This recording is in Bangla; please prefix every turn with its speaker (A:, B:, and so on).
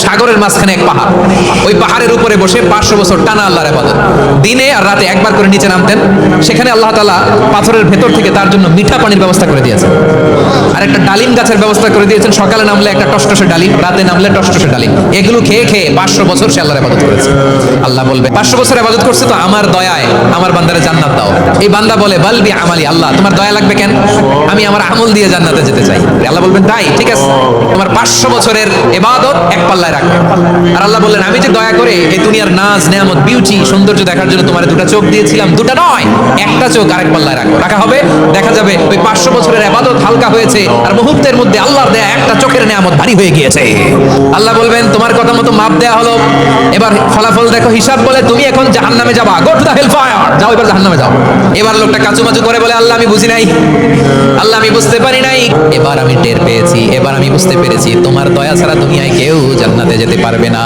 A: সাগরের মাঝখানে এক পাহাড়, ওই পাহাড়ের উপরে বসে 500 বছর টানা আল্লাহর ইবাদত, দিনে আর রাতে একবার করে নিচে নামতেন। সেখানে আল্লাহ তাআলা পাথরের ভেতর থেকে তার জন্য মিঠা পানির ব্যবস্থা করে দিয়েছেন, আর একটা ডালিম গাছের ব্যবস্থা করে দিয়েছেন। সকালে নামলে একটা টসটসে ডালিম, রাতে নামলে টসটসে ডালিম। এগুলো খেয়ে খেয়ে 500 বছর সে আল্লাহর ইবাদত করেছে। আল্লাহ বলবে 500 বছর ইবাদত করছে তো আমার দয়ায় আমার বান্দারে জান্নাত দাও। এই বান্দা বলে বালবি আমালি, আল্লাহ তোমার দয়া লাগবে কেন, আমি আমার আমল দিয়ে জান্নাতে যেতে চাই। আল্লাহ বলবেন তাই, ঠিক আছে, তোমার 500 বছরের ইবাদত এক পাল্লায় রাখবে। আর আল্লাহ বললেন আমি যে দয়া করে এই দুনিয়ার নাজ নেয়ামত বিউটি সৌন্দর্য দেখার জন্য তোমার দুটা চোখ দিয়েছিলাম, দুটা নয় একটা চোখ আরেক পাল্লায় রাখা হবে। দেখা যাবে ওই 500 বছরের ইবাদত হালকা হয়েছে আর মুহূর্তের মধ্যে আল্লাহর দেয়া একটা চোখের নেয়ামত ভারী হয়ে গিয়েছে। আল্লাহ বলবেন তোমার কথা মতো মাপ দেয়া হলো, এবার ফলাফল দেখো, হিসাব বলে তুমি এখন জাহান্নামে যাবা, go to the hell fire, যাও এবার জাহান্নামে যাও। এবার লোকটা কাচুমাচু করে বলে আল্লাহ আমি বুঝি নাই, আল্লাহ আমি বুঝতে পারি নাই, এবার আমি টের পেয়েছি, এবার আমি বুঝতে পেরেছি তোমার দয়া ছাড়া দুনিয়ায় কেউ জান্নাতে যেতে পারবে না।